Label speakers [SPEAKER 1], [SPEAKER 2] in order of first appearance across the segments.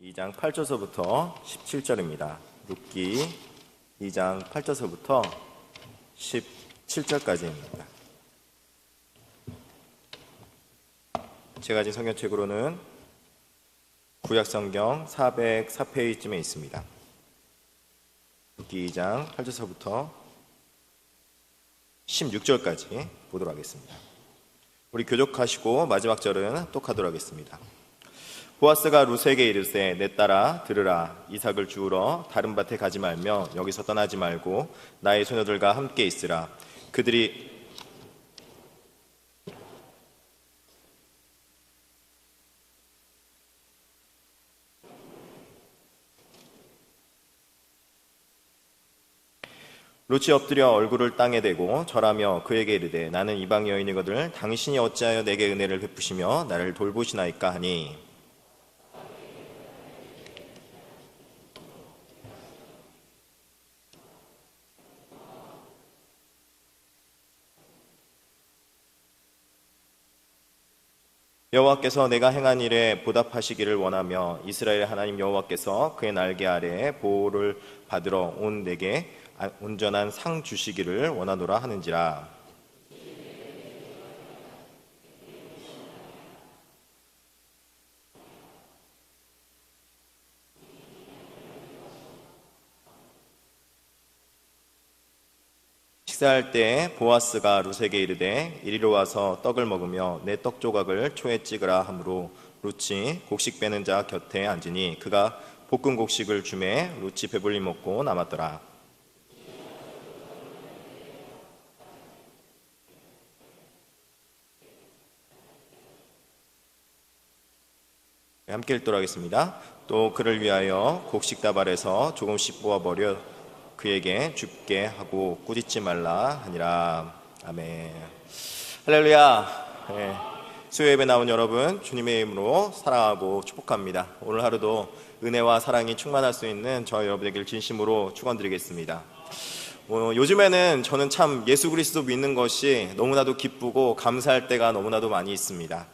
[SPEAKER 1] 2장 8절서부터 17절입니다. 룻기 2장 8절서부터 17절까지입니다. 제가 가진 성경책으로는 구약성경 404페이지쯤에 있습니다. 룻기 2장 8절서부터 16절까지 보도록 하겠습니다. 우리 교족하시고 마지막 절은 똑하도록 하겠습니다. 보아스가 룻에게 이르되 내 딸아 들으라. 이삭을 주우러 다른 밭에 가지 말며 여기서 떠나지 말고 나의 소녀들과 함께 있으라. 그들이 룻이 엎드려 얼굴을 땅에 대고 절하며 그에게 이르되 나는 이방 여인이거늘 당신이 어찌하여 내게 은혜를 베푸시며 나를 돌보시나이까 하니 여호와께서 내가 행한 일에 보답하시기를 원하며 이스라엘 하나님 여호와께서 그의 날개 아래에 보호를 받으러 온 내게 온전한 상 주시기를 원하노라 하는지라. 식사할 때 보아스가 룻에게 이르되 이리로 와서 떡을 먹으며 내 떡 조각을 초에 찍으라 하므로 룻이 곡식 빼는 자 곁에 앉으니 그가 볶은 곡식을 주매 룻이 배불리 먹고 남았더라. 함께 읽도록 하겠습니다. 또 그를 위하여 곡식 다발에서 조금씩 뽑아버려 그에게 줍게 하고 꾸짖지 말라 하니라. 아멘. 할렐루야. 네. 수요 예배 나온 여러분 주님의 이름으로 사랑하고 축복합니다. 오늘 하루도 은혜와 사랑이 충만할 수 있는 저희 여러분에게 진심으로 축원드리겠습니다. 요즘에는 저는 참 예수 그리스도 믿는 것이 너무나도 기쁘고 감사할 때가 너무나도 많이 있습니다.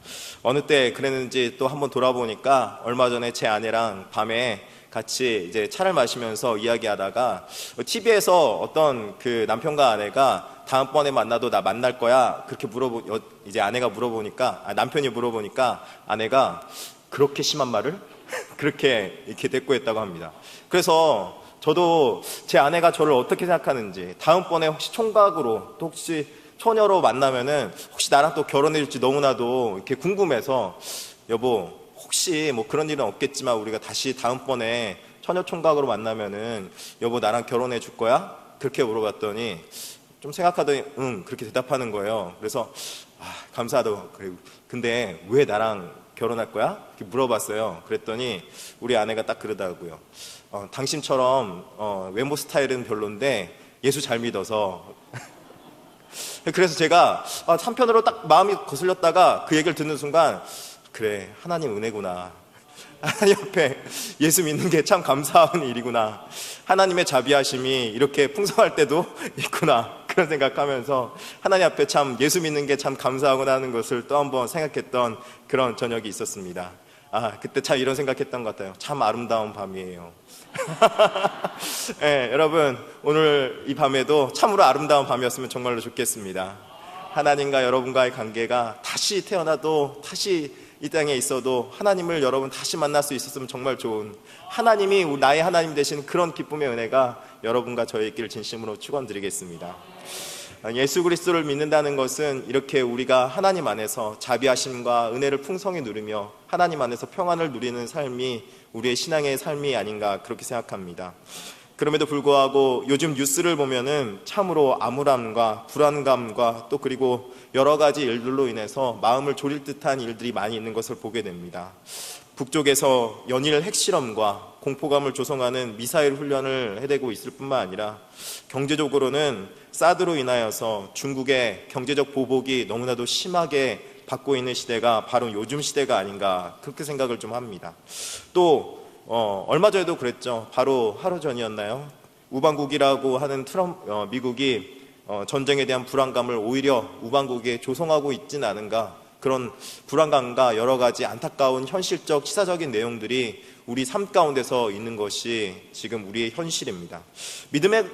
[SPEAKER 1] 어느 때 그랬는지 또 한번 돌아보니까 얼마 전에 제 아내랑 밤에 같이 이제 차를 마시면서 이야기하다가 TV에서 어떤 그 남편과 아내가 다음번에 만나도 나 만날 거야 그렇게 이제 아내가 물어보니까 남편이 물어보니까 아내가 그렇게 심한 말을 그렇게 이렇게 대꾸했다고 합니다. 그래서 저도 제 아내가 저를 어떻게 생각하는지 다음번에 혹시 총각으로 또 혹시 처녀로 만나면은 혹시 나랑 또 결혼해줄지 너무나도 이렇게 궁금해서 여보 혹시 뭐 그런 일은 없겠지만 우리가 다시 다음번에 처녀 총각으로 만나면은 여보 나랑 결혼해 줄 거야? 그렇게 물어봤더니 좀 생각하더니 응 그렇게 대답하는 거예요. 그래서 감사하다고 그래. 근데 왜 나랑 결혼할 거야? 이렇게 물어봤어요. 그랬더니 우리 아내가 딱 그러더라고요. 당신처럼 외모 스타일은 별론데 예수 잘 믿어서 그래서 제가 한편으로 딱 마음이 거슬렸다가 그 얘기를 듣는 순간 그래 하나님 은혜구나. 하나님 앞에 예수 믿는 게 참 감사한 일이구나. 하나님의 자비하심이 이렇게 풍성할 때도 있구나. 그런 생각하면서 하나님 앞에 참 예수 믿는 게 참 감사하구나 하는 것을 또 한번 생각했던 그런 저녁이 있었습니다. 그때 참 이런 생각했던 것 같아요. 참 아름다운 밤이에요. 네, 여러분 오늘 이 밤에도 참으로 아름다운 밤이었으면 정말로 좋겠습니다. 하나님과 여러분과의 관계가 다시 태어나도 다시 이 땅에 있어도 하나님을 여러분 다시 만날 수 있었으면 정말 좋은 하나님이 나의 하나님 되신 그런 기쁨의 은혜가 여러분과 저의 있기를 진심으로 축원드리겠습니다. 예수 그리스도를 믿는다는 것은 이렇게 우리가 하나님 안에서 자비하심과 은혜를 풍성히 누리며 하나님 안에서 평안을 누리는 삶이 우리의 신앙의 삶이 아닌가 그렇게 생각합니다. 그럼에도 불구하고 요즘 뉴스를 보면은 참으로 암울함과 불안감과 또 그리고 여러 가지 일들로 인해서 마음을 졸일 듯한 일들이 많이 있는 것을 보게 됩니다. 북쪽에서 연일 핵실험과 공포감을 조성하는 미사일 훈련을 해대고 있을 뿐만 아니라 경제적으로는 사드로 인하여서 중국의 경제적 보복이 너무나도 심하게 받고 있는 시대가 바로 요즘 시대가 아닌가 그렇게 생각을 좀 합니다. 또 얼마 전에도 그랬죠. 바로 하루 전이었나요? 우방국이라고 하는 미국이 전쟁에 대한 불안감을 오히려 우방국에 조성하고 있지는 않은가 그런 불안감과 여러 가지 안타까운 현실적 시사적인 내용들이 우리 삶 가운데서 있는 것이 지금 우리의 현실입니다. 믿음의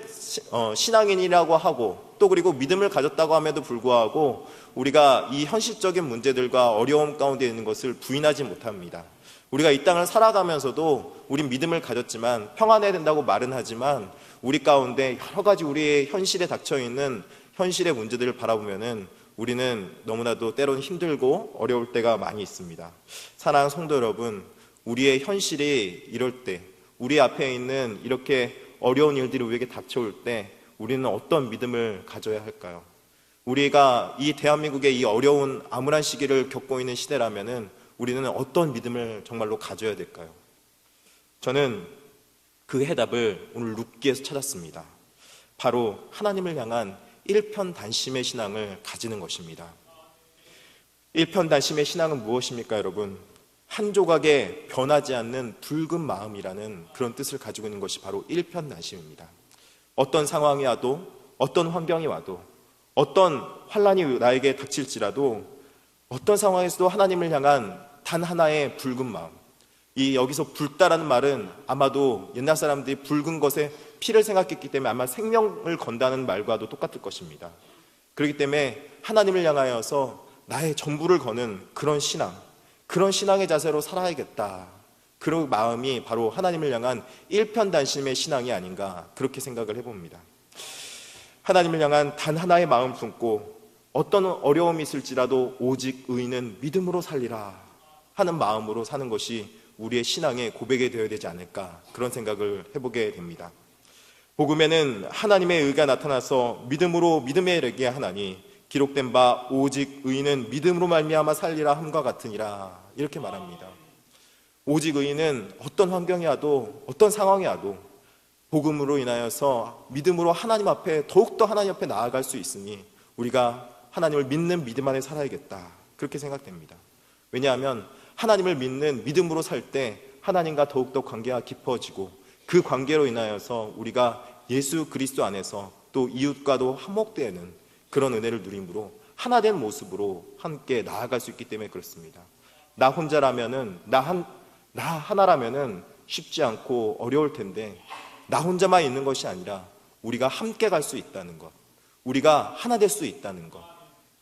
[SPEAKER 1] 신앙인이라고 하고 또 그리고 믿음을 가졌다고 함에도 불구하고 우리가 이 현실적인 문제들과 어려움 가운데 있는 것을 부인하지 못합니다. 우리가 이 땅을 살아가면서도 우린 믿음을 가졌지만 평안해야 된다고 말은 하지만 우리 가운데 여러 가지 우리의 현실에 닥쳐있는 현실의 문제들을 바라보면은 우리는 너무나도 때로는 힘들고 어려울 때가 많이 있습니다. 사랑하는 성도 여러분, 우리의 현실이 이럴 때, 우리 앞에 있는 이렇게 어려운 일들이 우리에게 닥쳐올 때 우리는 어떤 믿음을 가져야 할까요? 우리가 이 대한민국의 이 어려운 암울한 시기를 겪고 있는 시대라면은 우리는 어떤 믿음을 정말로 가져야 될까요? 저는 그 해답을 오늘 룻기에서 찾았습니다. 바로 하나님을 향한 일편단심의 신앙을 가지는 것입니다. 일편단심의 신앙은 무엇입니까, 여러분? 한 조각의 변하지 않는 붉은 마음이라는 그런 뜻을 가지고 있는 것이 바로 일편단심입니다. 어떤 상황이 와도, 어떤 환경이 와도, 어떤 환란이 나에게 닥칠지라도, 어떤 상황에서도 하나님을 향한 단 하나의 붉은 마음. 이 여기서 붉다라는 말은 아마도 옛날 사람들이 붉은 것에 피를 생각했기 때문에 아마 생명을 건다는 말과도 똑같을 것입니다. 그렇기 때문에 하나님을 향하여서 나의 전부를 거는 그런 신앙, 그런 신앙의 자세로 살아야겠다. 그런 마음이 바로 하나님을 향한 일편단심의 신앙이 아닌가 그렇게 생각을 해봅니다. 하나님을 향한 단 하나의 마음 품고 어떤 어려움이 있을지라도 오직 의인은 믿음으로 살리라 하는 마음으로 사는 것이 우리의 신앙의 고백이 되어야 되지 않을까 그런 생각을 해보게 됩니다. 복음에는 하나님의 의가 나타나서 믿음으로 믿음에 이르게 하나니 기록된 바 오직 의인은 믿음으로 말미암아 살리라 함과 같으니라 이렇게 말합니다. 오직 의인은 어떤 환경이 와도 어떤 상황이 와도 복음으로 인하여서 믿음으로 하나님 앞에 더욱더 하나님 앞에 나아갈 수 있으니 우리가 하나님을 믿는 믿음 안에 살아야겠다 그렇게 생각됩니다. 왜냐하면 하나님을 믿는 믿음으로 살 때 하나님과 더욱더 관계가 깊어지고 그 관계로 인하여서 우리가 예수 그리스도 안에서 또 이웃과도 화목되는 그런 은혜를 누림으로 하나 된 모습으로 함께 나아갈 수 있기 때문에 그렇습니다. 나 혼자라면은 나 하나라면은 쉽지 않고 어려울 텐데 나 혼자만 있는 것이 아니라 우리가 함께 갈 수 있다는 것, 우리가 하나 될 수 있다는 것,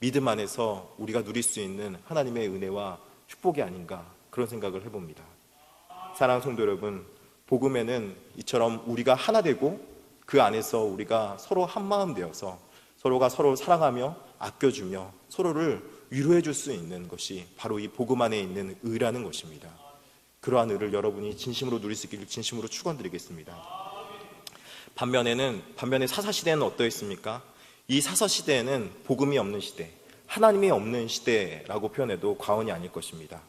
[SPEAKER 1] 믿음 안에서 우리가 누릴 수 있는 하나님의 은혜와 축복이 아닌가 그런 생각을 해봅니다. 사랑하는 성도 여러분, 복음에는 이처럼 우리가 하나 되고 그 안에서 우리가 서로 한마음 되어서 서로가 서로를 사랑하며 아껴주며 서로를 위로해 줄 수 있는 것이 바로 이 복음 안에 있는 의라는 것입니다. 그러한 의를 여러분이 진심으로 누릴 수 있기를 진심으로 축원드리겠습니다. 반면에 사사시대는 어떠했습니까? 이 사사시대에는 복음이 없는 시대, 하나님이 없는 시대라고 표현해도 과언이 아닐 것입니다.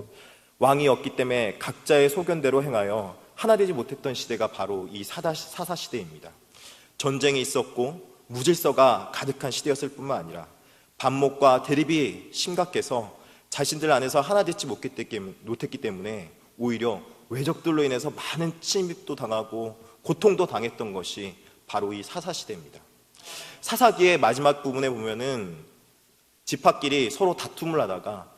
[SPEAKER 1] 왕이 없기 때문에 각자의 소견대로 행하여 하나 되지 못했던 시대가 바로 이 사사시대입니다. 전쟁이 있었고 무질서가 가득한 시대였을 뿐만 아니라 반목과 대립이 심각해서 자신들 안에서 하나 되지 못했기 때문에 오히려 외적들로 인해서 많은 침입도 당하고 고통도 당했던 것이 바로 이 사사시대입니다. 사사기의 마지막 부분에 보면은 지파끼리 서로 다툼을 하다가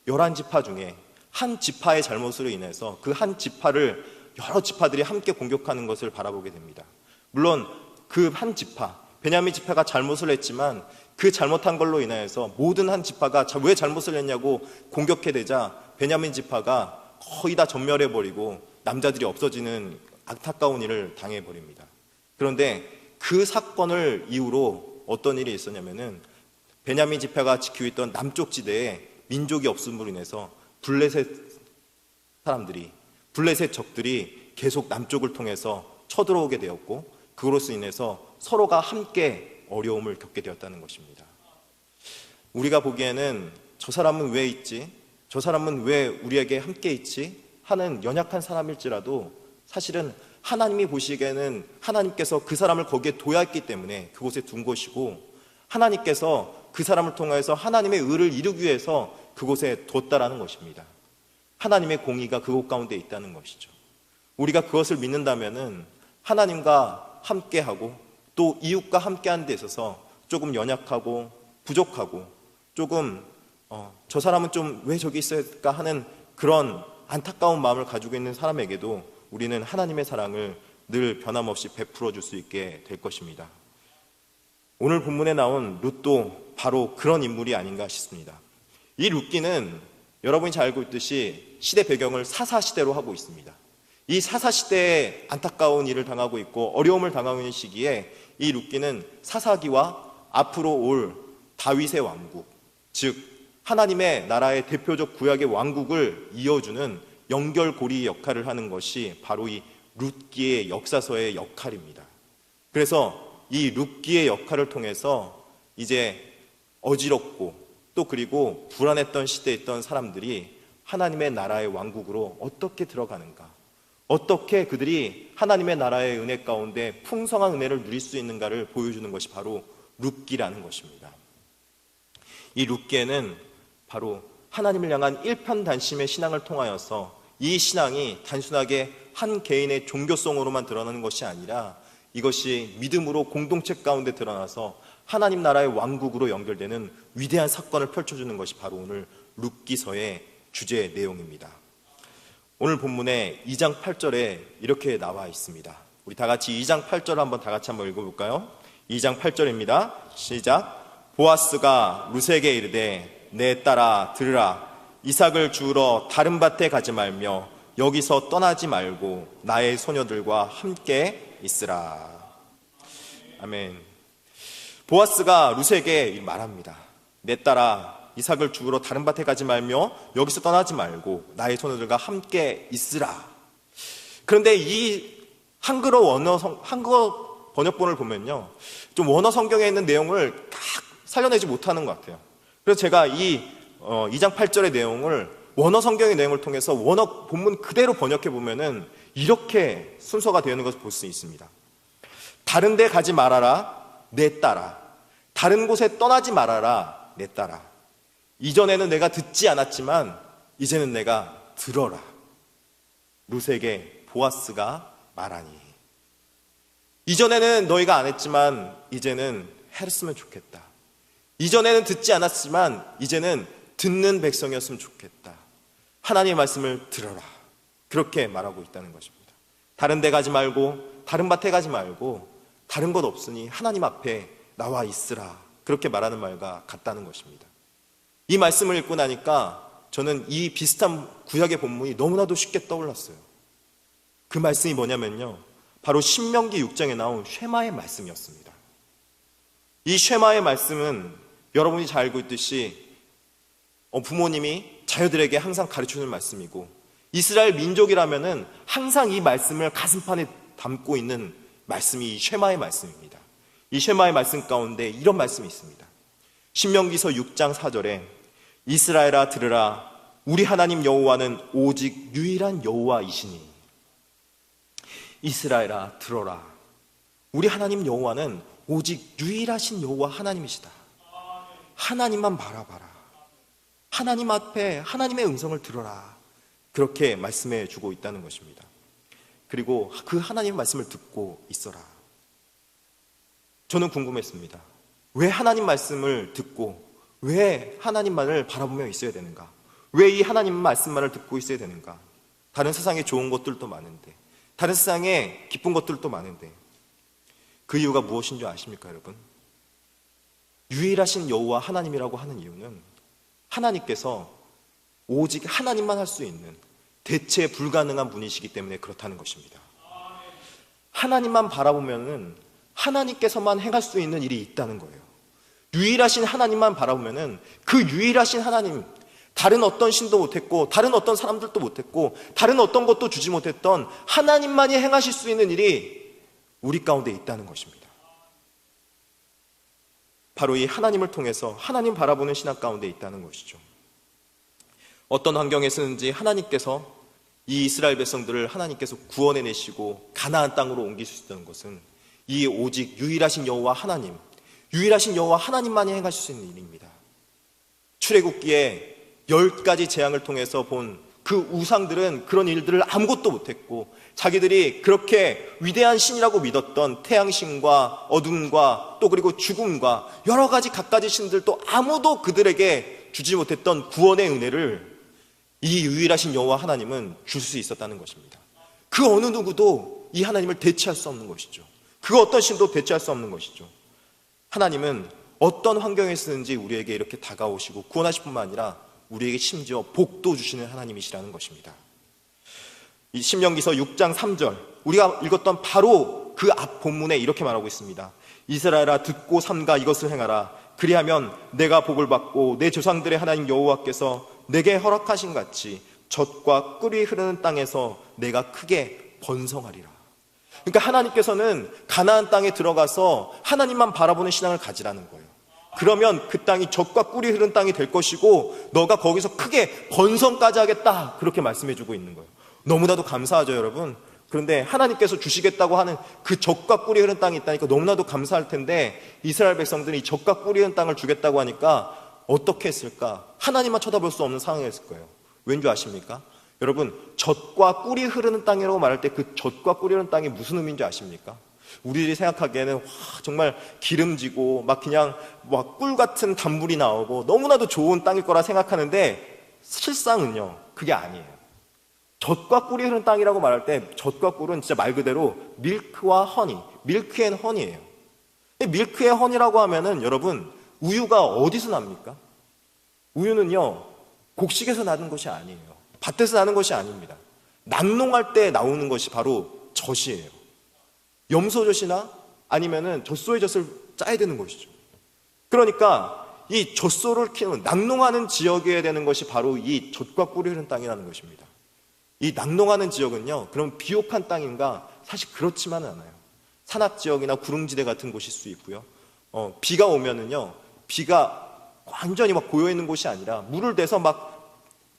[SPEAKER 1] 11지파 중에 한 지파의 잘못으로 인해서 그 한 지파를 여러 지파들이 함께 공격하는 것을 바라보게 됩니다. 물론 그 한 지파, 베냐민 지파가 잘못을 했지만 그 잘못한 걸로 인하여서 모든 한 지파가 왜 잘못을 했냐고 공격해대자 베냐민 지파가 거의 다 전멸해버리고 남자들이 없어지는 안타까운 일을 당해버립니다. 그런데 그 사건을 이후로 어떤 일이 있었냐면은 베냐민 지파가 지키고 있던 남쪽 지대에 민족이 없음으로 인해서 블레셋 적들이 계속 남쪽을 통해서 쳐들어오게 되었고 그것으로 인해서 서로가 함께 어려움을 겪게 되었다는 것입니다. 우리가 보기에는 저 사람은 왜 있지? 저 사람은 왜 우리에게 함께 있지? 하는 연약한 사람일지라도 사실은 하나님이 보시기에는 하나님께서 그 사람을 거기에 둬야했기 때문에 그곳에 둔 것이고 하나님께서 그 사람을 통해서 하나님의 의를 이루기 위해서 그곳에 뒀다라는 것입니다. 하나님의 공의가 그곳 가운데 있다는 것이죠. 우리가 그것을 믿는다면은 하나님과 함께하고 또 이웃과 함께하는 데 있어서 조금 연약하고 부족하고 조금 저 사람은 좀 왜 저기 있을까 하는 그런 안타까운 마음을 가지고 있는 사람에게도 우리는 하나님의 사랑을 늘 변함없이 베풀어 줄 수 있게 될 것입니다. 오늘 본문에 나온 룻도 바로 그런 인물이 아닌가 싶습니다. 이 룻기는 여러분이 잘 알고 있듯이 시대 배경을 사사시대로 하고 있습니다. 이 사사시대에 안타까운 일을 당하고 있고 어려움을 당하고 있는 시기에 이 룻기는 사사기와 앞으로 올 다윗의 왕국, 즉 하나님의 나라의 대표적 구약의 왕국을 이어주는 연결고리 역할을 하는 것이 바로 이 룻기의 역사서의 역할입니다. 그래서 이 룻기의 역할을 통해서 이제 어지럽고 또 그리고 불안했던 시대에 있던 사람들이 하나님의 나라의 왕국으로 어떻게 들어가는가, 어떻게 그들이 하나님의 나라의 은혜 가운데 풍성한 은혜를 누릴 수 있는가를 보여주는 것이 바로 룻기라는 것입니다. 이 룻기에는 바로 하나님을 향한 일편단심의 신앙을 통하여서 이 신앙이 단순하게 한 개인의 종교성으로만 드러나는 것이 아니라 이것이 믿음으로 공동체 가운데 드러나서 하나님 나라의 왕국으로 연결되는 위대한 사건을 펼쳐주는 것이 바로 오늘 룻기서의 주제 내용입니다. 오늘 본문에 2장 8절에 이렇게 나와 있습니다. 우리 다 같이 2장 8절을 한번 다 같이 한번 읽어볼까요? 2장 8절입니다. 시작. 보아스가 룻에게 이르되 내 딸아 들으라. 이삭을 주우러 다른 밭에 가지 말며 여기서 떠나지 말고 나의 소녀들과 함께 있으라. 아멘. 보아스가 룻에게 말합니다. 내 딸아 이삭을 주우러 다른 밭에 가지 말며 여기서 떠나지 말고 나의 소녀들과 함께 있으라. 그런데 이 한글어 번역본을 보면요, 좀 원어 성경에 있는 내용을 딱 살려내지 못하는 것 같아요. 그래서 제가 이 2장 8절의 내용을 원어 성경의 내용을 통해서 원어 본문 그대로 번역해 보면은 이렇게 순서가 되는 것을 볼 수 있습니다. 다른 데 가지 말아라 내 딸아. 다른 곳에 떠나지 말아라 내 딸아. 이전에는 내가 듣지 않았지만 이제는 내가 들어라. 룻에게 보아스가 말하니. 이전에는 너희가 안 했지만 이제는 했으면 좋겠다. 이전에는 듣지 않았지만 이제는 듣는 백성이었으면 좋겠다. 하나님의 말씀을 들어라. 그렇게 말하고 있다는 것입니다. 다른 데 가지 말고 다른 밭에 가지 말고 다른 것 없으니 하나님 앞에 나와 있으라. 그렇게 말하는 말과 같다는 것입니다. 이 말씀을 읽고 나니까 저는 이 비슷한 구약의 본문이 너무나도 쉽게 떠올랐어요. 그 말씀이 뭐냐면요, 바로 신명기 6장에 나온 쉐마의 말씀이었습니다. 이 쉐마의 말씀은 여러분이 잘 알고 있듯이 부모님이 자녀들에게 항상 가르쳐주는 말씀이고, 이스라엘 민족이라면은 항상 이 말씀을 가슴판에 담고 있는 말씀이 이 쉐마의 말씀입니다. 이 쉐마의 말씀 가운데 이런 말씀이 있습니다. 신명기서 6장 4절에 이스라엘아 들으라. 우리 하나님 여호와는 오직 유일한 여호와이시니. 이스라엘아 들어라. 우리 하나님 여호와는 오직 유일하신 여호와 하나님이시다. 하나님만 바라봐라. 하나님 앞에 하나님의 음성을 들어라. 그렇게 말씀해 주고 있다는 것입니다. 그리고 그 하나님의 말씀을 듣고 있어라. 저는 궁금했습니다. 왜 하나님 말씀을 듣고 왜 하나님만을 바라보며 있어야 되는가? 왜 이 하나님 말씀만을 듣고 있어야 되는가? 다른 세상에 좋은 것들도 많은데, 다른 세상에 기쁜 것들도 많은데, 그 이유가 무엇인 줄 아십니까, 여러분? 유일하신 여호와 하나님이라고 하는 이유는 하나님께서 오직 하나님만 할 수 있는 대체 불가능한 분이시기 때문에 그렇다는 것입니다. 하나님만 바라보면은 하나님께서만 행할 수 있는 일이 있다는 거예요. 유일하신 하나님만 바라보면은 그 유일하신 하나님, 다른 어떤 신도 못했고 다른 어떤 사람들도 못했고 다른 어떤 것도 주지 못했던 하나님만이 행하실 수 있는 일이 우리 가운데 있다는 것입니다. 바로 이 하나님을 통해서 하나님 바라보는 신앙 가운데 있다는 것이죠. 어떤 환경에서든지 하나님께서 이 이스라엘 백성들을 하나님께서 구원해내시고 가나안 땅으로 옮길 수 있다는 것은 이 오직 유일하신 여호와 하나님, 유일하신 여호와 하나님만이 행하실 수 있는 일입니다. 출애굽기에 10가지 재앙을 통해서 본 그 우상들은 그런 일들을 아무것도 못했고, 자기들이 그렇게 위대한 신이라고 믿었던 태양신과 어둠과 또 그리고 죽음과 여러 가지 갖가지 신들도 아무도 그들에게 주지 못했던 구원의 은혜를 이 유일하신 여호와 하나님은 줄 수 있었다는 것입니다. 그 어느 누구도 이 하나님을 대체할 수 없는 것이죠. 그 어떤 신도 대체할 수 없는 것이죠. 하나님은 어떤 환경에 쓰든지 우리에게 이렇게 다가오시고 구원하실 뿐만 아니라 우리에게 심지어 복도 주시는 하나님이시라는 것입니다. 이 신명기서 6장 3절, 우리가 읽었던 바로 그 앞 본문에 이렇게 말하고 있습니다. 이스라엘아, 듣고 삼가 이것을 행하라. 그리하면 내가 복을 받고 내 조상들의 하나님 여호와께서 내게 허락하신 같이 젖과 꿀이 흐르는 땅에서 내가 크게 번성하리라. 그러니까 하나님께서는 가나안 땅에 들어가서 하나님만 바라보는 신앙을 가지라는 거예요. 그러면 그 땅이 젖과 꿀이 흐르는 땅이 될 것이고 너가 거기서 크게 번성까지 하겠다, 그렇게 말씀해 주고 있는 거예요. 너무나도 감사하죠, 여러분. 그런데 하나님께서 주시겠다고 하는 그 젖과 꿀이 흐르는 땅이 있다니까 너무나도 감사할 텐데, 이스라엘 백성들이 이 젖과 꿀이 흐르는 땅을 주겠다고 하니까 어떻게 했을까? 하나님만 쳐다볼 수 없는 상황이었을 거예요. 왠지 아십니까? 여러분, 젖과 꿀이 흐르는 땅이라고 말할 때 그 젖과 꿀이 흐르는 땅이 무슨 의미인지 아십니까? 우리들이 생각하기에는 정말 기름지고 막 그냥 막 꿀 같은 단물이 나오고 너무나도 좋은 땅일 거라 생각하는데, 실상은요 그게 아니에요. 젖과 꿀이 흐르는 땅이라고 말할 때 젖과 꿀은 진짜 말 그대로 밀크와 허니, 밀크 앤 허니예요. 밀크 앤 허니라고 하면은 여러분, 우유가 어디서 납니까? 우유는요 곡식에서 나는 것이 아니에요. 밭에서 나는 것이 아닙니다. 낙농할 때 나오는 것이 바로 젖이에요. 염소젖이나 아니면은 젖소의 젖을 짜야 되는 것이죠. 그러니까 이 젖소를 키우는, 낙농하는 지역이어야 되는 것이 바로 이 젖과 꿀이 흐르는 땅이라는 것입니다. 이 낙농하는 지역은요, 그럼 비옥한 땅인가? 사실 그렇지만은 않아요. 산악지역이나 구릉지대 같은 곳일 수 있고요. 비가 오면은요, 비가 완전히 막 고여있는 곳이 아니라 물을 대서 막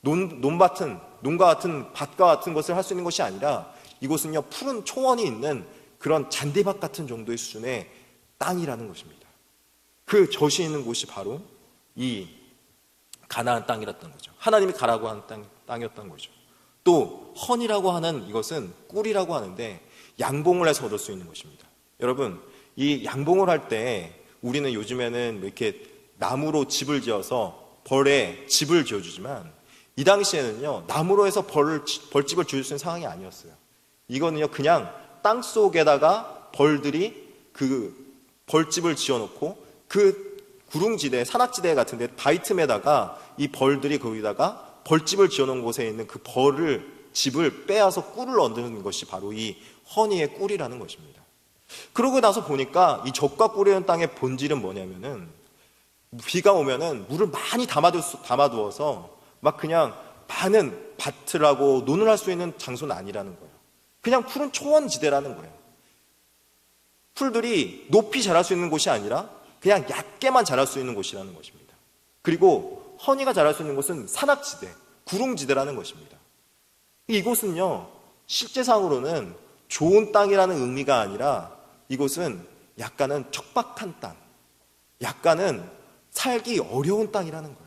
[SPEAKER 1] 논과 같은 밭과 같은 것을 할 수 있는 것이 아니라, 이곳은요 푸른 초원이 있는 그런 잔디밭 같은 정도의 수준의 땅이라는 것입니다. 그 젖이 있는 곳이 바로 이 가나안 땅이었던 거죠. 하나님이 가라고 하는 땅이었던 거죠. 또 헌이라고 하는 이것은 꿀이라고 하는데, 양봉을 해서 얻을 수 있는 것입니다. 여러분, 이 양봉을 할 때 우리는 요즘에는 이렇게 나무로 집을 지어서 벌에 집을 지어주지만, 이 당시에는요 나무로 해서 벌집을 지을 수 있는 상황이 아니었어요. 이거는요 그냥 땅 속에다가 벌들이 그 벌집을 지어놓고, 그 구릉지대, 산악지대 같은 데 바위 틈에다가 이 벌들이 거기다가 벌집을 지어놓은 곳에 있는 그 집을 빼앗아 꿀을 얻는 것이 바로 이 허니의 꿀이라는 것입니다. 그러고 나서 보니까 이 젖과 꿀이 있는 땅의 본질은 뭐냐면은, 비가 오면은 물을 많이 담아두어서 막 그냥 많은 밭을 하고 논을 할 수 있는 장소는 아니라는 거예요. 그냥 푸른 초원지대라는 거예요. 풀들이 높이 자랄 수 있는 곳이 아니라 그냥 얕게만 자랄 수 있는 곳이라는 것입니다. 그리고 허니가 자랄 수 있는 곳은 산악지대, 구릉지대라는 것입니다. 이곳은요 실제상으로는 좋은 땅이라는 의미가 아니라, 이곳은 약간은 척박한 땅, 약간은 살기 어려운 땅이라는 거예요.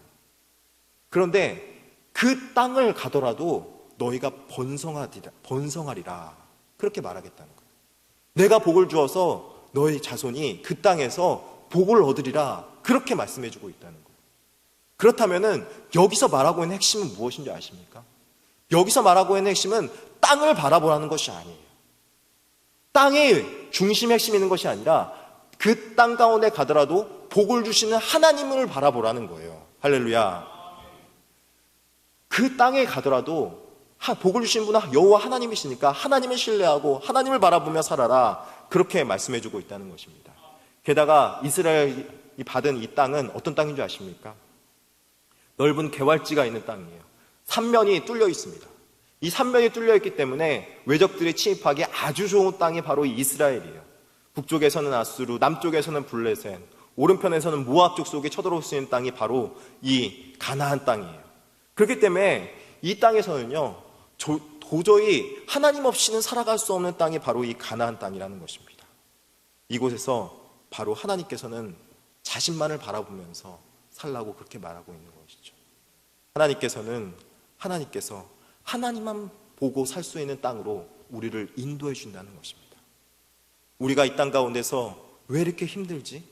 [SPEAKER 1] 그런데 그 땅을 가더라도 너희가 번성하리라, 그렇게 말하겠다는 거예요. 내가 복을 주어서 너희 자손이 그 땅에서 복을 얻으리라, 그렇게 말씀해주고 있다는 거예요. 그렇다면은 여기서 말하고 있는 핵심은 무엇인지 아십니까? 여기서 말하고 있는 핵심은 땅을 바라보라는 것이 아니에요. 땅의 중심 핵심이 있는 것이 아니라 그 땅 가운데 가더라도 복을 주시는 하나님을 바라보라는 거예요. 할렐루야. 그 땅에 가더라도 복을 주신 분은 여호와 하나님이시니까 하나님을 신뢰하고 하나님을 바라보며 살아라, 그렇게 말씀해주고 있다는 것입니다. 게다가 이스라엘이 받은 이 땅은 어떤 땅인 줄 아십니까? 넓은 개활지가 있는 땅이에요. 삼면이 뚫려 있습니다. 이 삼면이 뚫려 있기 때문에 외적들이 침입하기 아주 좋은 땅이 바로 이스라엘이에요. 북쪽에서는 아수르, 남쪽에서는 블레셋, 오른편에서는 모압 족속이 쳐들어올 수 있는 땅이 바로 이 가나안 땅이에요. 그렇기 때문에 이 땅에서는요 도저히 하나님 없이는 살아갈 수 없는 땅이 바로 이 가나안 땅이라는 것입니다. 이곳에서 바로 하나님께서는 자신만을 바라보면서 살라고 그렇게 말하고 있는 것이죠. 하나님께서 하나님만 보고 살 수 있는 땅으로 우리를 인도해 준다는 것입니다. 우리가 이 땅 가운데서 왜 이렇게 힘들지?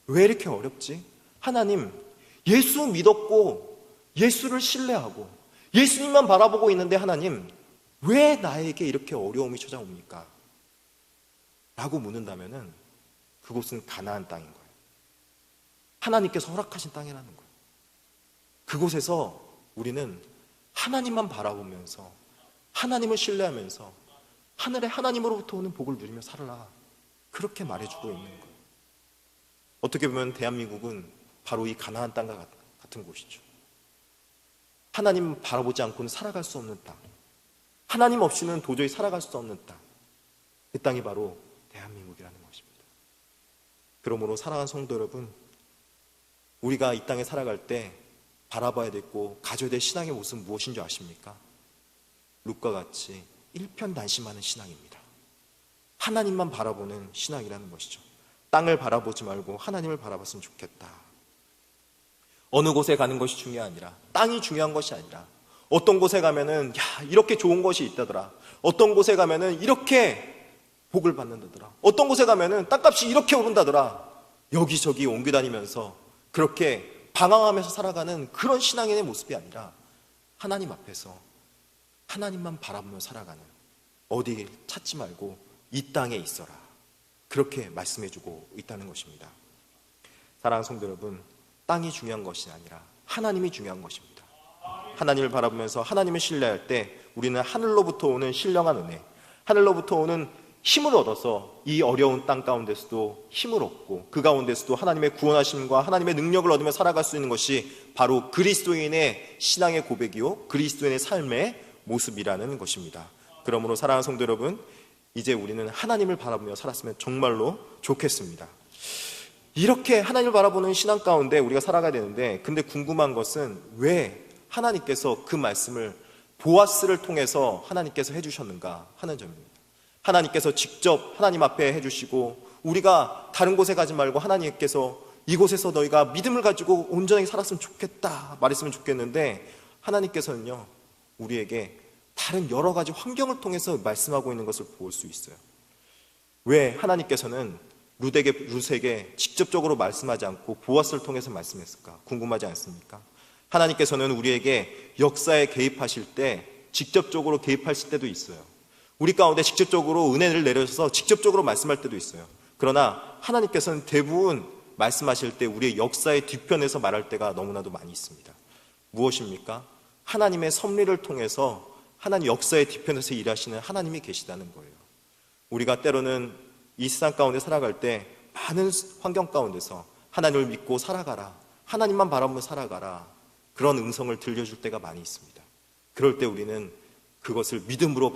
[SPEAKER 1] 왜 이렇게 어렵지? 하나님, 예수 믿었고 예수를 신뢰하고 예수님만 바라보고 있는데 하나님 왜 나에게 이렇게 어려움이 찾아옵니까? 라고 묻는다면은 그곳은 가나안 땅인 거예요. 하나님께서 허락하신 땅이라는 거예요. 그곳에서 우리는 하나님만 바라보면서 하나님을 신뢰하면서 하늘의 하나님으로부터 오는 복을 누리며 살아라, 그렇게 말해주고 있는 거예요. 어떻게 보면 대한민국은 바로 이 가나안 땅과 같은 곳이죠. 하나님 바라보지 않고는 살아갈 수 없는 땅, 하나님 없이는 도저히 살아갈 수 없는 땅, 그 땅이 바로 대한민국이라는 것입니다. 그러므로 사랑하는 성도 여러분, 우리가 이 땅에 살아갈 때 바라봐야 되고 가져야 될 신앙의 모습은 무엇인 줄 아십니까? 룻과 같이 일편단심하는 신앙입니다. 하나님만 바라보는 신앙이라는 것이죠. 땅을 바라보지 말고 하나님을 바라봤으면 좋겠다. 어느 곳에 가는 것이 중요한 아니라, 땅이 중요한 것이 아니라, 어떤 곳에 가면은 야 이렇게 좋은 것이 있다더라, 어떤 곳에 가면은 이렇게 복을 받는다더라, 어떤 곳에 가면은 땅값이 이렇게 오른다더라, 여기저기 옮겨 다니면서 그렇게 방황하면서 살아가는 그런 신앙인의 모습이 아니라 하나님 앞에서 하나님만 바라보며 살아가는, 어디 찾지 말고 이 땅에 있어라, 그렇게 말씀해주고 있다는 것입니다. 사랑하는 성도 여러분, 땅이 중요한 것이 아니라 하나님이 중요한 것입니다. 하나님을 바라보면서 하나님을 신뢰할 때 우리는 하늘로부터 오는 신령한 은혜, 하늘로부터 오는 힘을 얻어서 이 어려운 땅 가운데서도 힘을 얻고 그 가운데서도 하나님의 구원하심과 하나님의 능력을 얻으며 살아갈 수 있는 것이 바로 그리스도인의 신앙의 고백이요 그리스도인의 삶의 모습이라는 것입니다. 그러므로 사랑하는 성도 여러분, 이제 우리는 하나님을 바라보며 살았으면 정말로 좋겠습니다. 이렇게 하나님을 바라보는 신앙 가운데 우리가 살아가야 되는데, 근데 궁금한 것은 왜 하나님께서 그 말씀을 보아스를 통해서 하나님께서 해주셨는가 하는 점입니다. 하나님께서 직접 하나님 앞에 해주시고, 우리가 다른 곳에 가지 말고 하나님께서 이곳에서 너희가 믿음을 가지고 온전하게 살았으면 좋겠다 말했으면 좋겠는데, 하나님께서는요 우리에게 다른 여러 가지 환경을 통해서 말씀하고 있는 것을 볼 수 있어요. 왜 하나님께서는 룻에게 직접적으로 말씀하지 않고 보아스를 통해서 말씀했을까? 궁금하지 않습니까? 하나님께서는 우리에게 역사에 개입하실 때 직접적으로 개입하실 때도 있어요. 우리 가운데 직접적으로 은혜를 내려서 직접적으로 말씀할 때도 있어요. 그러나 하나님께서는 대부분 말씀하실 때 우리의 역사의 뒤편에서 말할 때가 너무나도 많이 있습니다. 무엇입니까? 하나님의 섭리를 통해서 하나님 역사의 뒤편에서 일하시는 하나님이 계시다는 거예요. 우리가 때로는 이 세상 가운데 살아갈 때 많은 환경 가운데서 하나님을 믿고 살아가라, 하나님만 바라보며 살아가라, 그런 음성을 들려줄 때가 많이 있습니다. 그럴 때 우리는 그것을 믿음으로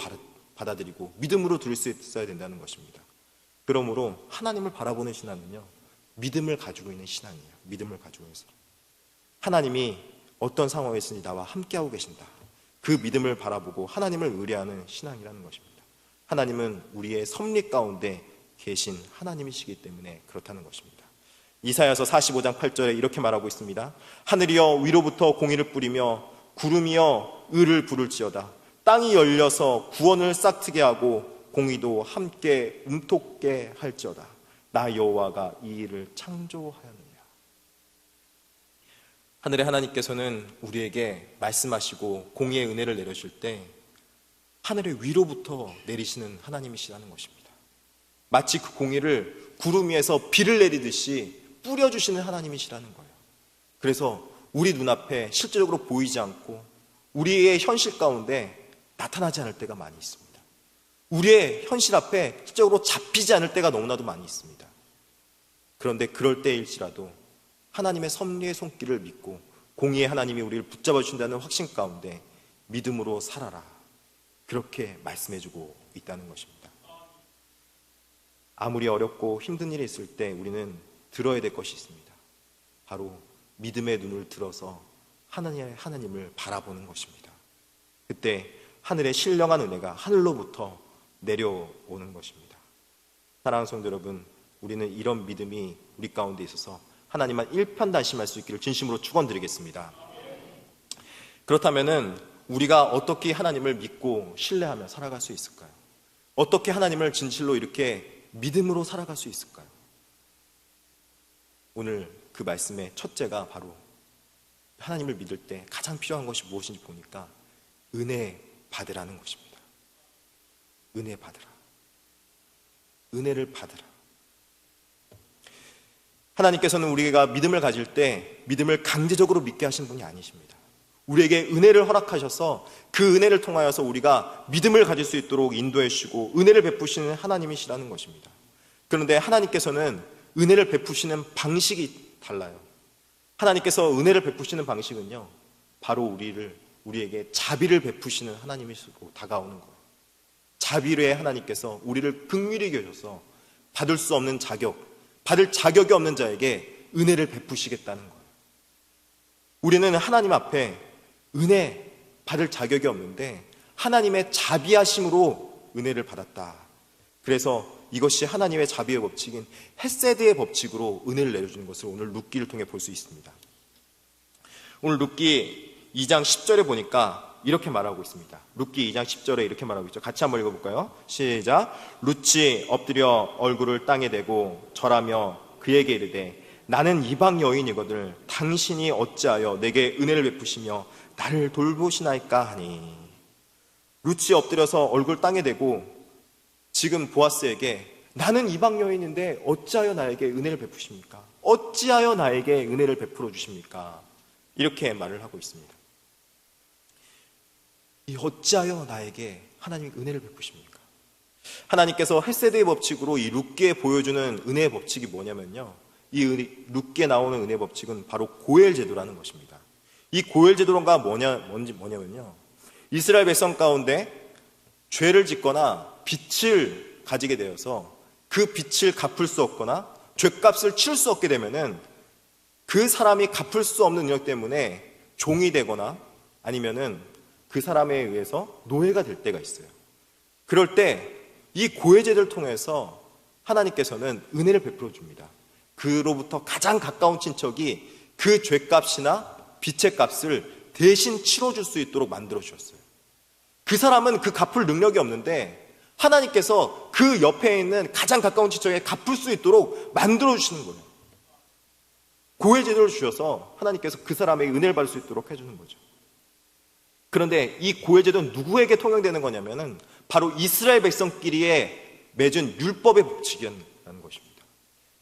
[SPEAKER 1] 받아들이고 믿음으로 들을 수 있어야 된다는 것입니다. 그러므로 하나님을 바라보는 신앙은요 믿음을 가지고 있는 신앙이에요. 믿음을 가지고 있어요. 하나님이 어떤 상황에 있으니 나와 함께하고 계신다, 그 믿음을 바라보고 하나님을 의뢰하는 신앙이라는 것입니다. 하나님은 우리의 섭리 가운데 계신 하나님이시기 때문에 그렇다는 것입니다. 이사야서 45장 8절에 이렇게 말하고 있습니다. 하늘이여 위로부터 공의를 뿌리며 구름이여 의를 부를지어다. 땅이 열려서 구원을 싹트게 하고 공의도 함께 움돋게 할지어다. 나 여호와가 이 일을 창조하였느냐. 하늘의 하나님께서는 우리에게 말씀하시고 공의의 은혜를 내려줄 때 하늘의 위로부터 내리시는 하나님이시라는 것입니다. 마치 그 공의를 구름 위에서 비를 내리듯이 뿌려주시는 하나님이시라는 거예요. 그래서 우리 눈앞에 실제적으로 보이지 않고 우리의 현실 가운데 나타나지 않을 때가 많이 있습니다. 우리의 현실 앞에 실제적으로 잡히지 않을 때가 너무나도 많이 있습니다. 그런데 그럴 때일지라도 하나님의 섭리의 손길을 믿고 공의의 하나님이 우리를 붙잡아 주신다는 확신 가운데 믿음으로 살아라, 그렇게 말씀해주고 있다는 것입니다. 아무리 어렵고 힘든 일이 있을 때 우리는 들어야 될 것이 있습니다. 바로 믿음의 눈을 들어서 하나님을 바라보는 것입니다. 그때 하늘의 신령한 은혜가 하늘로부터 내려오는 것입니다. 사랑하는 성도 여러분, 우리는 이런 믿음이 우리 가운데 있어서 하나님만 일편단심할 수 있기를 진심으로 축원드리겠습니다. 그렇다면은 우리가 어떻게 하나님을 믿고 신뢰하며 살아갈 수 있을까요? 어떻게 하나님을 진실로 이렇게 믿음으로 살아갈 수 있을까요? 오늘 그 말씀의 첫째가 바로 하나님을 믿을 때 가장 필요한 것이 무엇인지 보니까 은혜 받으라는 것입니다. 은혜 받으라. 은혜를 받으라. 하나님께서는 우리가 믿음을 가질 때 믿음을 강제적으로 믿게 하신 분이 아니십니다. 우리에게 은혜를 허락하셔서 그 은혜를 통하여서 우리가 믿음을 가질 수 있도록 인도해 주시고 은혜를 베푸시는 하나님이시라는 것입니다. 그런데 하나님께서는 은혜를 베푸시는 방식이 달라요. 하나님께서 은혜를 베푸시는 방식은요, 바로 우리에게 자비를 베푸시는 하나님이시고 다가오는 거예요. 자비의 하나님께서 우리를 긍휼히 여겨서 받을 수 없는 받을 자격이 없는 자에게 은혜를 베푸시겠다는 거예요. 우리는 하나님 앞에 은혜 받을 자격이 없는데 하나님의 자비하심으로 은혜를 받았다. 그래서 이것이 하나님의 자비의 법칙인 헤세드의 법칙으로 은혜를 내려주는 것을 오늘 룻기를 통해 볼 수 있습니다. 오늘 룻기 2장 10절에 보니까 이렇게 말하고 있습니다. 룻기 2장 10절에 이렇게 말하고 있죠. 같이 한번 읽어볼까요? 시작. 룻이 엎드려 얼굴을 땅에 대고 절하며 그에게 이르되 나는 이방 여인이거늘 당신이 어찌하여 내게 은혜를 베푸시며 나를 돌보시나이까 하니. 룻이 엎드려서 얼굴 땅에 대고 지금 보아스에게 나는 이방 여인인데 어찌하여 나에게 은혜를 베푸십니까? 어찌하여 나에게 은혜를 베풀어 주십니까? 이렇게 말을 하고 있습니다. 이 어찌하여 나에게 하나님이 은혜를 베푸십니까? 하나님께서 헤세드의 법칙으로 이 룻기에 보여주는 은혜의 법칙이 뭐냐면요, 이 룻기에 나오는 은혜의 법칙은 바로 고엘 제도라는 것입니다. 이 고엘 제도가 뭐냐면요, 이스라엘 백성 가운데 죄를 짓거나 빚을 가지게 되어서 그 빚을 갚을 수 없거나 죄값을 치를 수 없게 되면은 그 사람이 갚을 수 없는 능력 때문에 종이 되거나 아니면은 그 사람에 의해서 노예가 될 때가 있어요. 그럴 때 이 고해제를 통해서 하나님께서는 은혜를 베풀어 줍니다. 그로부터 가장 가까운 친척이 그 죄값이나 빚의 값을 대신 치러줄 수 있도록 만들어 주셨어요. 그 사람은 그 갚을 능력이 없는데 하나님께서 그 옆에 있는 가장 가까운 친척에게 갚을 수 있도록 만들어 주시는 거예요. 고해제도를 주셔서 하나님께서 그 사람에게 은혜를 받을 수 있도록 해주는 거죠. 그런데 이 고해제도는 누구에게 통용되는 거냐면은 바로 이스라엘 백성끼리에 맺은 율법의 법칙이라는 것입니다.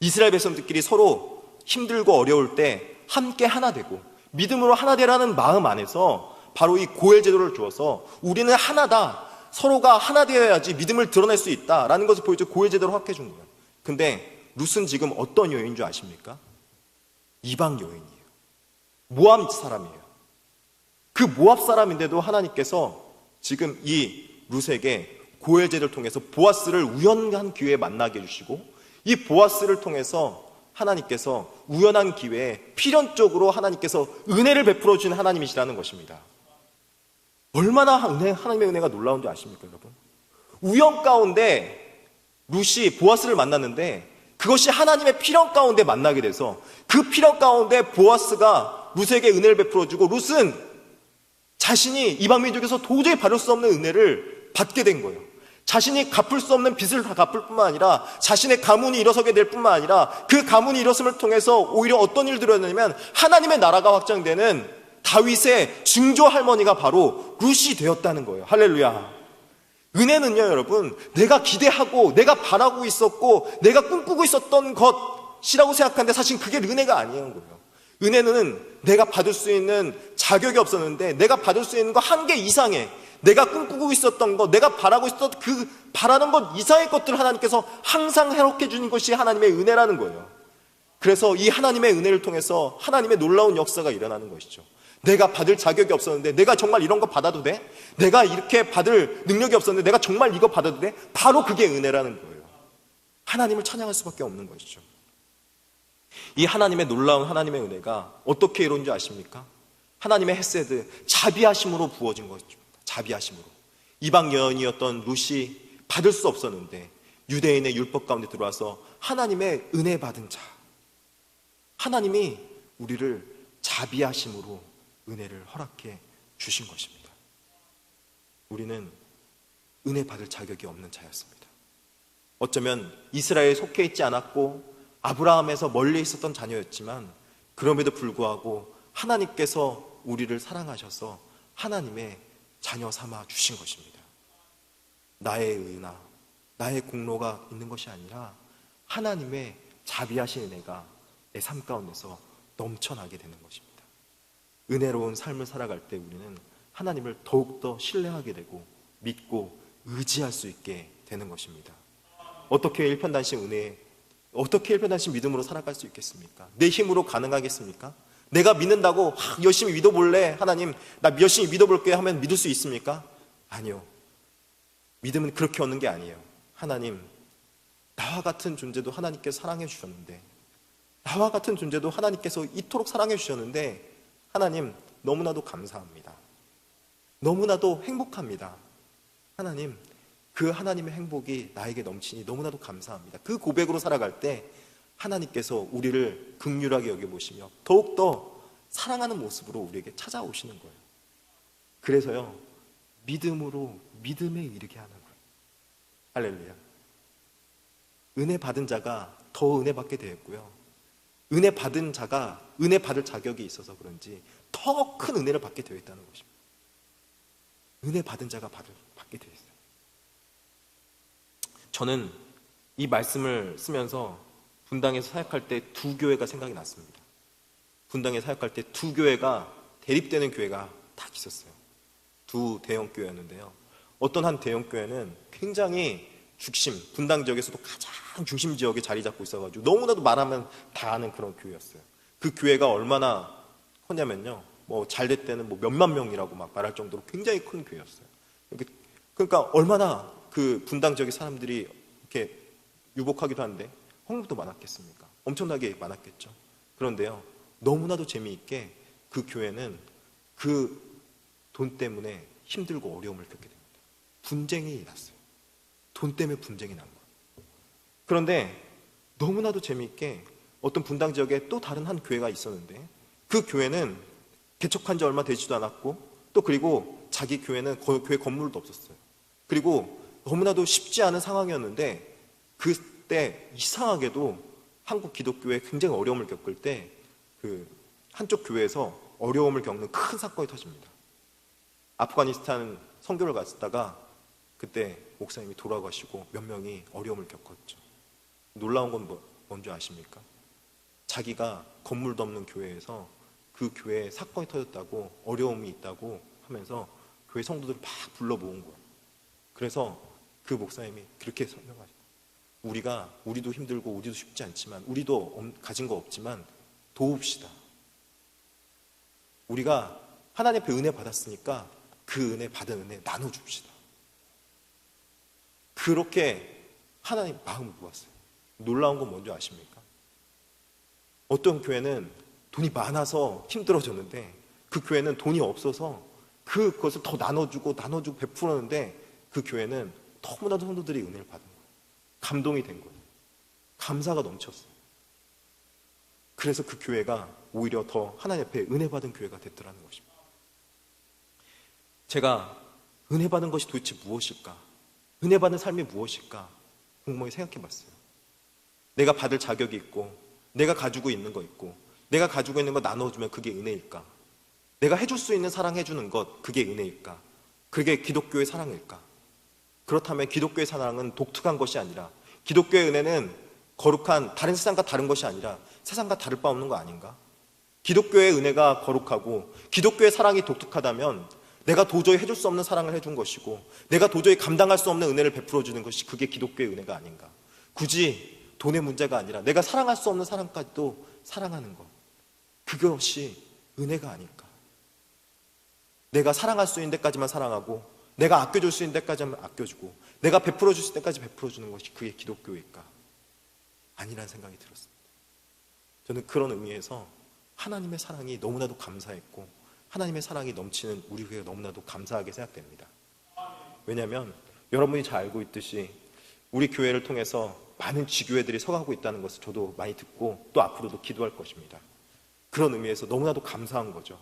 [SPEAKER 1] 이스라엘 백성들끼리 서로 힘들고 어려울 때 함께 하나 되고 믿음으로 하나 되라는 마음 안에서 바로 이 고해제도를 주어서 우리는 하나다, 서로가 하나 되어야지 믿음을 드러낼 수 있다라는 것을 보여줘 고해제도를 확해 준 거예요. 근데 룻은 지금 어떤 여인인 줄 아십니까? 이방 여인이에요. 모압 사람이에요. 그 모압 사람인데도 하나님께서 지금 이 룻에게 고해제를 통해서 보아스를 우연한 기회에 만나게 해주시고 이 보아스를 통해서 하나님께서 우연한 기회에 필연적으로 하나님께서 은혜를 베풀어 주신 하나님이시라는 것입니다. 얼마나 하나님의 은혜가 놀라운지 아십니까, 여러분? 우연 가운데 룻이 보아스를 만났는데 그것이 하나님의 필연 가운데 만나게 돼서 그 필연 가운데 보아스가 룻에게 은혜를 베풀어 주고 룻은 자신이 이방 민족에서 도저히 받을 수 없는 은혜를 받게 된 거예요. 자신이 갚을 수 없는 빚을 다 갚을 뿐만 아니라 자신의 가문이 일어서게 될 뿐만 아니라 그 가문이 일어섬을 통해서 오히려 어떤 일들이 일어나냐면 하나님의 나라가 확장되는 다윗의 증조 할머니가 바로 룻이 되었다는 거예요. 할렐루야. 은혜는요, 여러분, 내가 기대하고 내가 바라고 있었고 내가 꿈꾸고 있었던 것이라고 생각하는데 사실 그게 은혜가 아니라는 거예요. 은혜는 내가 받을 수 있는 자격이 없었는데 내가 받을 수 있는 거 한계 이상의 내가 꿈꾸고 있었던 것, 내가 바라고 있었던 그 바라는 것 이상의 것들을 하나님께서 항상 해롭게 주는 것이 하나님의 은혜라는 거예요. 그래서 이 하나님의 은혜를 통해서 하나님의 놀라운 역사가 일어나는 것이죠. 내가 받을 자격이 없었는데 내가 정말 이런 거 받아도 돼? 내가 이렇게 받을 능력이 없었는데 내가 정말 이거 받아도 돼? 바로 그게 은혜라는 거예요. 하나님을 찬양할 수밖에 없는 것이죠. 이 하나님의 놀라운 하나님의 은혜가 어떻게 이루어진 줄 아십니까? 하나님의 헤세드, 자비하심으로 부어진 것입니다. 자비하심으로. 이방 여인이었던 룻이 받을 수 없었는데 유대인의 율법 가운데 들어와서 하나님의 은혜 받은 자, 하나님이 우리를 자비하심으로 은혜를 허락해 주신 것입니다. 우리는 은혜 받을 자격이 없는 자였습니다. 어쩌면 이스라엘에 속해 있지 않았고 아브라함에서 멀리 있었던 자녀였지만 그럼에도 불구하고 하나님께서 우리를 사랑하셔서 하나님의 자녀 삼아 주신 것입니다. 나의 의나 나의 공로가 있는 것이 아니라 하나님의 자비하신 은혜가 내 삶 가운데서 넘쳐나게 되는 것입니다. 은혜로운 삶을 살아갈 때 우리는 하나님을 더욱더 신뢰하게 되고 믿고 의지할 수 있게 되는 것입니다. 어떻게 일편단심 믿음으로 살아갈 수 있겠습니까? 내 힘으로 가능하겠습니까? 내가 믿는다고 열심히 믿어볼래? 하나님 나 열심히 믿어볼게 하면 믿을 수 있습니까? 아니요. 믿음은 그렇게 얻는 게 아니에요. 하나님, 나와 같은 존재도 하나님께서 사랑해 주셨는데, 나와 같은 존재도 하나님께서 이토록 사랑해 주셨는데, 하나님 너무나도 감사합니다. 너무나도 행복합니다. 하나님, 그 하나님의 행복이 나에게 넘치니 너무나도 감사합니다. 그 고백으로 살아갈 때 하나님께서 우리를 긍휼하게 여겨보시며 더욱더 사랑하는 모습으로 우리에게 찾아오시는 거예요. 그래서요, 믿음으로 믿음에 이르게 하는 거예요. 할렐루야. 은혜 받은 자가 더 은혜 받게 되었고요, 은혜 받은 자가 은혜 받을 자격이 있어서 그런지 더 큰 은혜를 받게 되어 있다는 것입니다. 은혜 받은 자가 받게 되어 있어요. 저는 이 말씀을 쓰면서 분당에서 사역할 때 두 교회가 생각이 났습니다. 분당에 사역할 때 두 교회가 대립되는 교회가 딱 있었어요. 두 대형 교회였는데요, 어떤 한 대형 교회는 굉장히 분당 지역에서도 가장 중심 지역에 자리 잡고 있어가지고 너무나도 말하면 다 아는 그런 교회였어요. 그 교회가 얼마나 컸냐면요, 잘 될 때는 몇만 명이라고 막 말할 정도로 굉장히 큰 교회였어요. 그러니까 얼마나 그 분당 지역의 사람들이 이렇게 유복하기도 한데 헌금도 많았겠습니까? 엄청나게 많았겠죠. 그런데요, 너무나도 재미있게 그 교회는 그 돈 때문에 힘들고 어려움을 겪게 됩니다. 분쟁이 났어요. 돈 때문에 분쟁이 난 거예요. 그런데 너무나도 재미있게 어떤 분당 지역에 또 다른 한 교회가 있었는데, 그 교회는 개척한 지 얼마 되지도 않았고, 또 그리고 자기 교회는 교회 건물도 없었어요. 그리고 너무나도 쉽지 않은 상황이었는데, 그때 이상하게도 한국 기독교에 굉장히 어려움을 겪을 때 그 한쪽 교회에서 어려움을 겪는 큰 사건이 터집니다. 아프가니스탄 선교를 갔다가 그때 목사님이 돌아가시고 몇 명이 어려움을 겪었죠. 놀라운 건 뭔지 아십니까? 자기가 건물도 없는 교회에서 그 교회에 사건이 터졌다고, 어려움이 있다고 하면서 교회 성도들을 막 불러 모은 거예요. 그래서 그 목사님이 그렇게 설명하죠. 우리도 힘들고 우리도 쉽지 않지만, 우리도 가진 거 없지만 도웁시다. 우리가 하나님 앞에 은혜 받았으니까 그 은혜 받은 은혜 나눠줍시다. 그렇게 하나님 마음을 모았어요. 놀라운 건 뭔지 아십니까? 어떤 교회는 돈이 많아서 힘들어졌는데, 그 교회는 돈이 없어서 그것을 더 나눠주고 베풀었는데, 그 교회는 너무나도 성도들이 은혜를 받은 거예요. 감동이 된 거예요. 감사가 넘쳤어요. 그래서 그 교회가 오히려 더 하나님 앞에 은혜 받은 교회가 됐더라는 것입니다. 제가 은혜 받은 것이 도대체 무엇일까? 은혜 받는 삶이 무엇일까? 곰곰이 생각해 봤어요. 내가 받을 자격이 있고, 내가 가지고 있는 거 있고, 내가 가지고 있는 거 나눠주면 그게 은혜일까? 내가 해줄 수 있는 사랑 해주는 것, 그게 은혜일까? 그게 기독교의 사랑일까? 그렇다면 기독교의 사랑은 독특한 것이 아니라, 기독교의 은혜는 거룩한 다른 세상과 다른 것이 아니라 세상과 다를 바 없는 거 아닌가? 기독교의 은혜가 거룩하고 기독교의 사랑이 독특하다면, 내가 도저히 해줄 수 없는 사랑을 해준 것이고, 내가 도저히 감당할 수 없는 은혜를 베풀어 주는 것이 그게 기독교의 은혜가 아닌가? 굳이 돈의 문제가 아니라 내가 사랑할 수 없는 사람까지도 사랑하는 것, 그것이 은혜가 아닐까? 내가 사랑할 수 있는 데까지만 사랑하고, 내가 아껴줄 수 있는 데까지만 아껴주고, 내가 베풀어 줄 때까지 베풀어 주는 것이 그게 기독교일까? 아니라는 생각이 들었습니다. 저는 그런 의미에서 하나님의 사랑이 너무나도 감사했고, 하나님의 사랑이 넘치는 우리 교회가 너무나도 감사하게 생각됩니다. 왜냐하면 여러분이 잘 알고 있듯이 우리 교회를 통해서 많은 지교회들이 서가고 있다는 것을 저도 많이 듣고, 또 앞으로도 기도할 것입니다. 그런 의미에서 너무나도 감사한 거죠.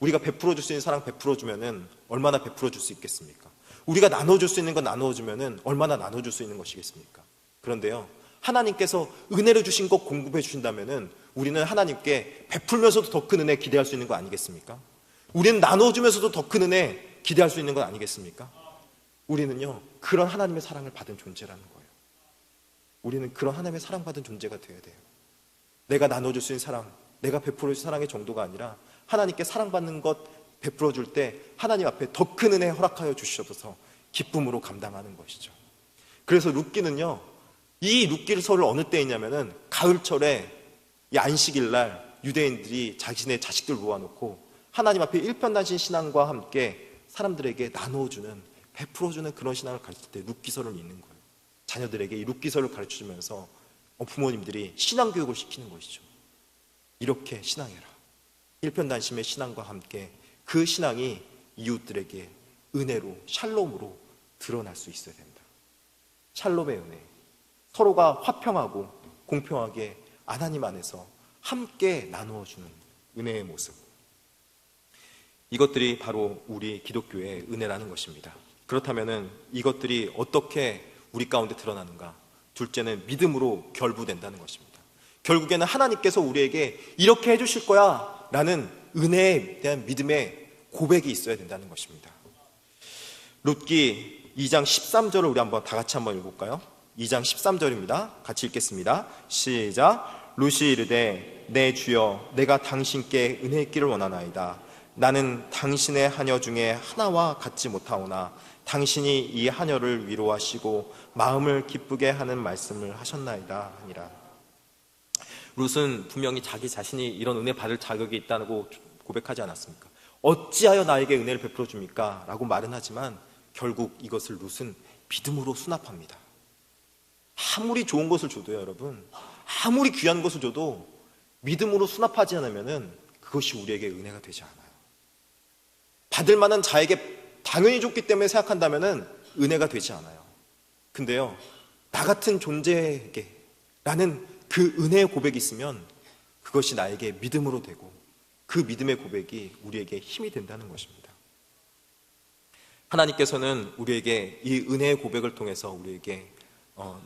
[SPEAKER 1] 우리가 베풀어 줄 수 있는 사랑 베풀어 주면은 얼마나 베풀어 줄 수 있겠습니까? 우리가 나눠줄 수 있는 건 나눠 주면은 얼마나 나눠줄 수 있는 것이겠습니까? 그런데요, 하나님께서 은혜를 주신 것 공급해 주신다면은 우리는 하나님께 베풀면서도 더 큰 은혜 기대할 수 있는 거 아니겠습니까? 우리는 나눠주면서도 더 큰 은혜 기대할 수 있는 건 아니겠습니까? 우리는요, 그런 하나님의 사랑을 받은 존재라는 거예요. 우리는 그런 하나님의 사랑받은 존재가 되어야 돼요. 내가 나눠줄 수 있는 사랑, 내가 베풀어줄 사랑의 정도가 아니라 하나님께 사랑받는 것 베풀어줄 때 하나님 앞에 더 큰 은혜 허락하여 주시옵소서 기쁨으로 감당하는 것이죠. 그래서 룻기는요, 이 룻기서를 어느 때 있냐면은 가을철에 이 안식일날 유대인들이 자신의 자식들 모아놓고 하나님 앞에 일편단심 신앙과 함께 사람들에게 나누어주는, 베풀어주는 그런 신앙을 가르칠 때 룻기서를 읽는 거예요. 자녀들에게 이 룻기서를 가르쳐주면서 부모님들이 신앙교육을 시키는 것이죠. 이렇게 신앙해라. 일편단심의 신앙과 함께 그 신앙이 이웃들에게 은혜로, 샬롬으로 드러날 수 있어야 됩니다. 샬롬의 은혜, 서로가 화평하고 공평하게 하나님 안에서 함께 나누어주는 은혜의 모습, 이것들이 바로 우리 기독교의 은혜라는 것입니다. 그렇다면 이것들이 어떻게 우리 가운데 드러나는가? 둘째는 믿음으로 결부된다는 것입니다. 결국에는 하나님께서 우리에게 이렇게 해주실 거야 라는 은혜에 대한 믿음의 고백이 있어야 된다는 것입니다. 룻기 2장 13절을 우리 한번 다 같이 한번 읽어볼까요? 2장 13절입니다. 같이 읽겠습니다. 시작. 룻이 이르되 내 주여 내가 당신께 은혜 있기를 원하나이다. 나는 당신의 하녀 중에 하나와 같지 못하오나 당신이 이 하녀를 위로하시고 마음을 기쁘게 하는 말씀을 하셨나이다 하니라. 룻은 분명히 자기 자신이 이런 은혜 받을 자격이 있다고 고백하지 않았습니까? 어찌하여 나에게 은혜를 베풀어 줍니까? 라고 말은 하지만 결국 이것을 룻은 믿음으로 수납합니다. 아무리 좋은 것을 줘도요, 여러분, 아무리 귀한 것을 줘도 믿음으로 수납하지 않으면 그것이 우리에게 은혜가 되지 않아요. 받을 만한 자에게 당연히 줬기 때문에 생각한다면 은혜가 되지 않아요. 근데요, 나 같은 존재에게 라는 그 은혜의 고백이 있으면 그것이 나에게 믿음으로 되고 그 믿음의 고백이 우리에게 힘이 된다는 것입니다. 하나님께서는 우리에게 이 은혜의 고백을 통해서 우리에게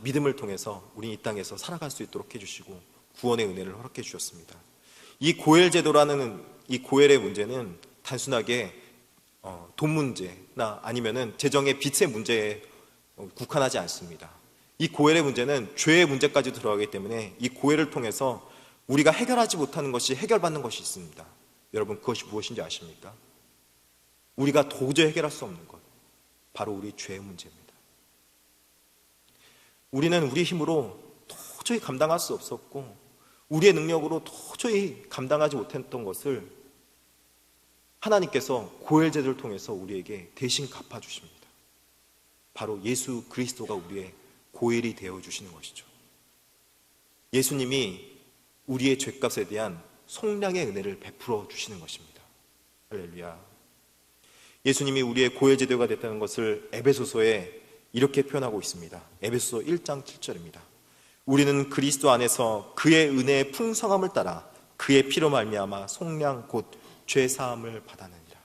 [SPEAKER 1] 믿음을 통해서 우리 이 땅에서 살아갈 수 있도록 해주시고 구원의 은혜를 허락해 주셨습니다. 이 고엘 제도라는 이 고엘의 문제는 단순하게 돈 문제나 아니면은 재정의 빚의 문제에 국한하지 않습니다. 이 고엘의 문제는 죄의 문제까지 들어가기 때문에 이 고엘을 통해서 우리가 해결하지 못하는 것이 해결받는 것이 있습니다. 여러분, 그것이 무엇인지 아십니까? 우리가 도저히 해결할 수 없는 것, 바로 우리 죄의 문제입니다. 우리는 우리 힘으로 도저히 감당할 수 없었고 우리의 능력으로 도저히 감당하지 못했던 것을 하나님께서 고엘 제도를 통해서 우리에게 대신 갚아주십니다. 바로 예수 그리스도가 우리의 고엘이 되어주시는 것이죠. 예수님이 우리의 죄값에 대한 속량의 은혜를 베풀어 주시는 것입니다. 할렐루야. 예수님이 우리의 고엘 제도가 됐다는 것을 에베소서에 이렇게 표현하고 있습니다. 에베소서 1장 7절입니다. 우리는 그리스도 안에서 그의 은혜의 풍성함을 따라 그의 피로 말미암아 속량 곧 죄 사함을 받았느니라.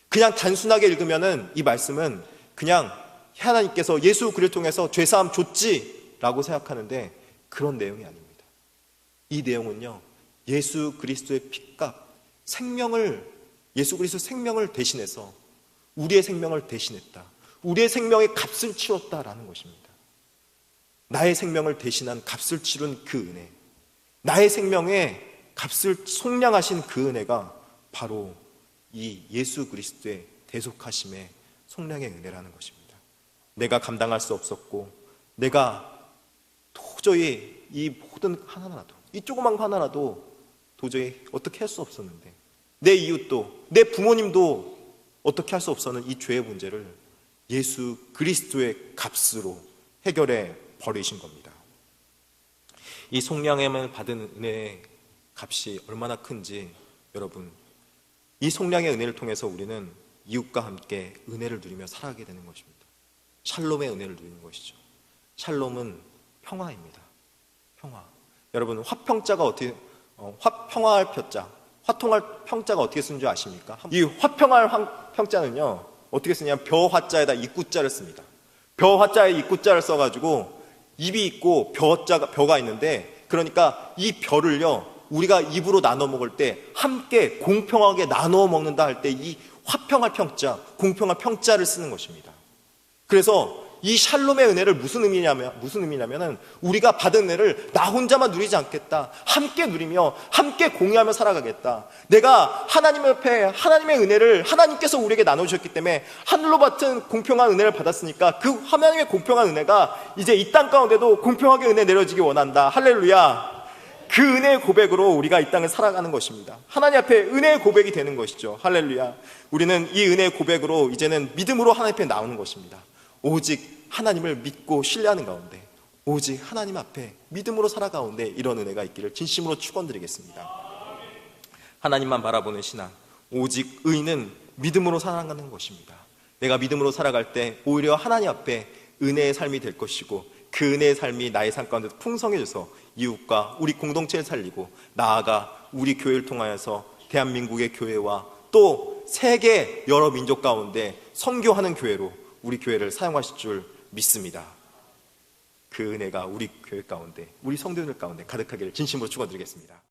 [SPEAKER 1] 그냥 단순하게 읽으면은 이 말씀은 그냥 하나님께서 예수 그리스도를 통해서 죄 사함 줬지라고 생각하는데 그런 내용이 아닙니다. 이 내용은요, 예수 그리스도의 피값, 생명을, 예수 그리스도 생명을 대신해서 우리의 생명을 대신했다. 우리의 생명의 값을 치렀다라는 것입니다. 나의 생명을 대신한 값을 치른 그 은혜, 나의 생명의 값을 속량하신 그 은혜가 바로 이 예수 그리스도의 대속하심의 속량의 은혜라는 것입니다. 내가 감당할 수 없었고 내가 도저히 이 모든 하나라도, 이 조그만 거 하나라도 도저히 어떻게 할 수 없었는데 내 이웃도 내 부모님도 어떻게 할 수 없었는 이 죄의 문제를 예수 그리스도의 값으로 해결해 버리신 겁니다. 이 속량함을 받은 은혜의 값이 얼마나 큰지 여러분, 이 속량의 은혜를 통해서 우리는 이웃과 함께 은혜를 누리며 살아가게 되는 것입니다. 샬롬의 은혜를 누리는 것이죠. 샬롬은 평화입니다. 평화. 여러분, 화평자가 어떻게 화평할 평자, 화통할 평자가 어떻게 쓰는 줄 아십니까? 이 화평할 평자는요 어떻게 쓰냐면 벼화자에다 입구자를 씁니다. 벼화자에 입구자를 써가지고 입이 있고 벼가 있는데 그러니까 이 별을요, 우리가 입으로 나눠 먹을 때 함께 공평하게 나누어 먹는다 할 때 이 화평할 평자, 공평할 평자를 쓰는 것입니다. 그래서 이 샬롬의 은혜를 무슨 의미냐면은 우리가 받은 은혜를 나 혼자만 누리지 않겠다. 함께 누리며 함께 공유하며 살아가겠다. 내가 하나님 옆에 하나님의 은혜를 하나님께서 우리에게 나눠주셨기 때문에 하늘로 받은 공평한 은혜를 받았으니까 그 하나님의 공평한 은혜가 이제 이 땅 가운데도 공평하게 은혜 내려지기 원한다. 할렐루야. 그 은혜의 고백으로 우리가 이 땅을 살아가는 것입니다. 하나님 앞에 은혜의 고백이 되는 것이죠. 할렐루야. 우리는 이 은혜의 고백으로 이제는 믿음으로 하나님 앞에 나오는 것입니다. 오직 하나님을 믿고 신뢰하는 가운데, 오직 하나님 앞에 믿음으로 살아가운데 이런 은혜가 있기를 진심으로 축원드리겠습니다. 하나님만 바라보는 신앙, 오직 의는 믿음으로 살아가는 것입니다. 내가 믿음으로 살아갈 때 오히려 하나님 앞에 은혜의 삶이 될 것이고, 그 은혜의 삶이 나의 삶 가운데 풍성해져서 이웃과 우리 공동체를 살리고, 나아가 우리 교회를 통하여서 대한민국의 교회와 또 세계 여러 민족 가운데 선교하는 교회로 우리 교회를 사용하실 줄 믿습니다. 그 은혜가 우리 교회 가운데, 우리 성도들 가운데 가득하기를 진심으로 축원드리겠습니다.